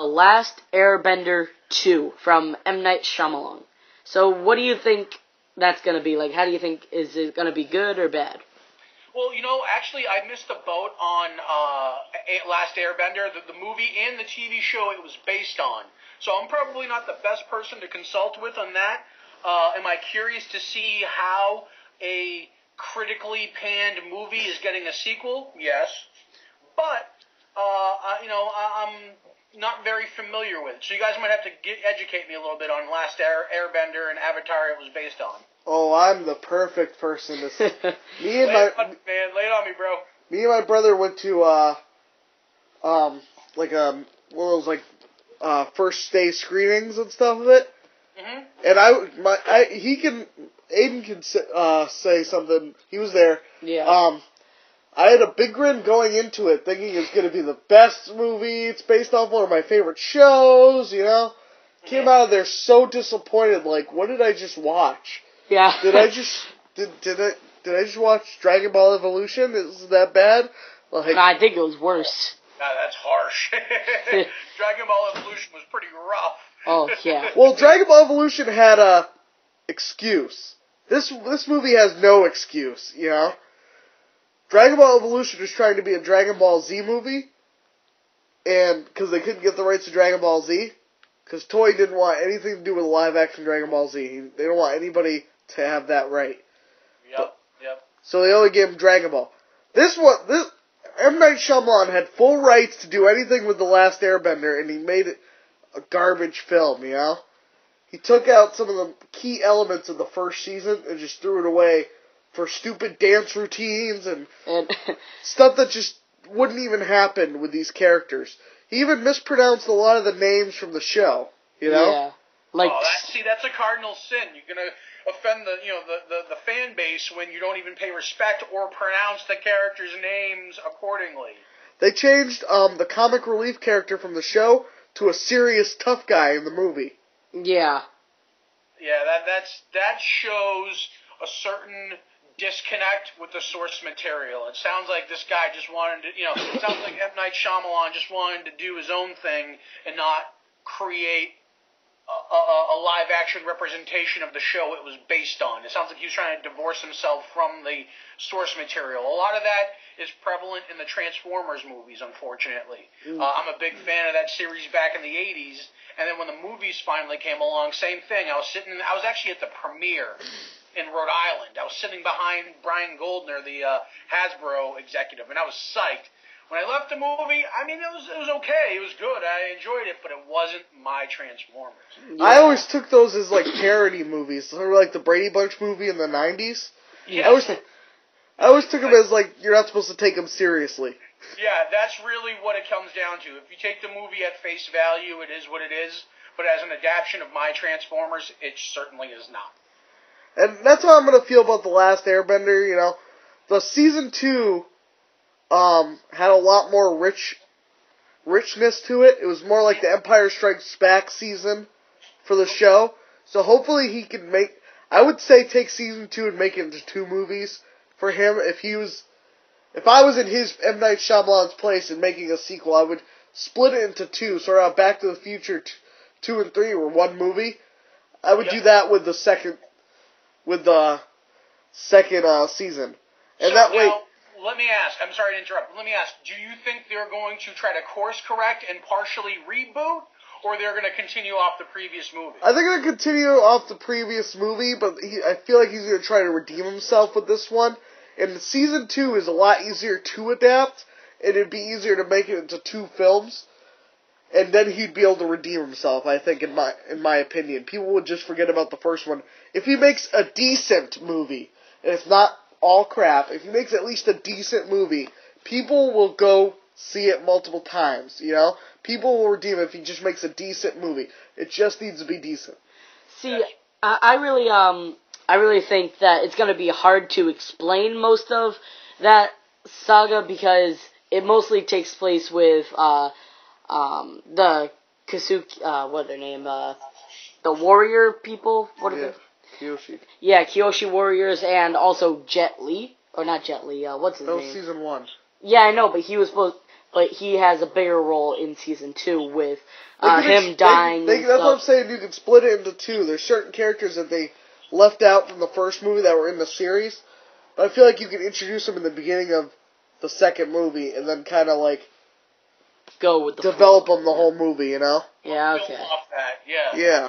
Last Airbender 2 from M. Night Shyamalan. So what do you think that's going to be? Like, how do you think, is it going to be good or bad? Well, actually, I missed the boat on Last Airbender, the movie and the TV show it was based on. So I'm probably not the best person to consult with on that. Am I curious to see how a critically panned movie is getting a sequel? Yes. But, I'm not very familiar with it. So you guys might have to educate me a little bit on Last Airbender and Avatar it was based on. Oh, I'm the perfect person to say. Lay it on me, bro. Me and my brother went to one of those first day screenings and stuff of it. Mm-hmm. And Aidan can say something. He was there. Yeah. I had a big grin going into it, thinking it's going to be the best movie. It's based off one of my favorite shows. Came out of there so disappointed. Like, what did I just watch? Yeah. Did I just watch Dragon Ball Evolution? Is it that bad? Like, No, I think it was worse. Nah, that's harsh. Dragon Ball Evolution was pretty rough. Oh, yeah. Well, Dragon Ball Evolution had a excuse. This movie has no excuse, Dragon Ball Evolution is trying to be a Dragon Ball Z movie, and because they couldn't get the rights to Dragon Ball Z, because Toei didn't want anything to do with live-action Dragon Ball Z. They don't want anybody to have that right. Yep. So they only gave him Dragon Ball. M. Night Shyamalan had full rights to do anything with The Last Airbender, and he made it a garbage film, He took out some of the key elements of the first season and just threw it away for stupid dance routines and stuff that just wouldn't even happen with these characters. He even mispronounced a lot of the names from the show, Yeah. That's a cardinal sin. You're gonna offend the fan base when you don't even pay respect or pronounce the characters' names accordingly. They changed the comic relief character from the show to a serious tough guy in the movie. Yeah. Yeah, that shows a certain disconnect with the source material. It sounds like this guy just wanted to, it sounds like M. Night Shyamalan just wanted to do his own thing and not create a live-action representation of the show it was based on. It sounds like he was trying to divorce himself from the source material. A lot of that is prevalent in the Transformers movies, unfortunately. I'm a big fan of that series back in the 80s, and then when the movies finally came along, same thing. I was actually at the premiere in Rhode Island. I was sitting behind Brian Goldner, the Hasbro executive, and I was psyched. When I left the movie, it was okay. It was good. I enjoyed it, but it wasn't my Transformers. Yeah. I always took those as parody movies, sort of like the Brady Bunch movie in the 90s. Yeah. I always took them as you're not supposed to take them seriously. Yeah, that's really what it comes down to. If you take the movie at face value, it is what it is. But as an adaptation of my Transformers, it certainly is not. And that's how I'm going to feel about The Last Airbender, The season 2 had a lot more richness to it. It was more like the Empire Strikes Back season for the show. So hopefully he can I would say take season 2 and make it into 2 movies for him. If I was in his M. Night Shyamalan's place and making a sequel, I would split it into 2, sort of Back to the Future 2 and 3 were one movie. I would do that with the second season. And so that way... Let me ask, I'm sorry to interrupt, but let me ask, do you think they're going to try to course correct and partially reboot, or they're going to continue off the previous movie? I think they're going to continue off the previous movie, but I feel like he's going to try to redeem himself with this one. And season 2 is a lot easier to adapt, and it'd be easier to make it into 2 films, and then he'd be able to redeem himself, I think, in my opinion. People would just forget about the first one. If he makes a decent movie, and it's not all crap, if he makes at least a decent movie, people will go see it multiple times, People will redeem it if he just makes a decent movie. It just needs to be decent. See, I really think that it's going to be hard to explain most of that saga because it mostly takes place with the Kasuki, what are their name? The warrior people? What are they? Kyoshi. Yeah, Kyoshi Warriors and also Jet Li. Or not Jet Li, what's his name? That was season 1. Yeah, I know, but he was supposed... but he has a bigger role in season 2 with him That's dying. And what I'm stuff. saying. You can split it into two. There's certain characters that they left out from the first movie that were in the series. But I feel like you can introduce them in the beginning of the second movie and then kind of like go with the develop flow. them the whole movie. You know? Yeah. Build Okay. off that. Yeah. Yeah.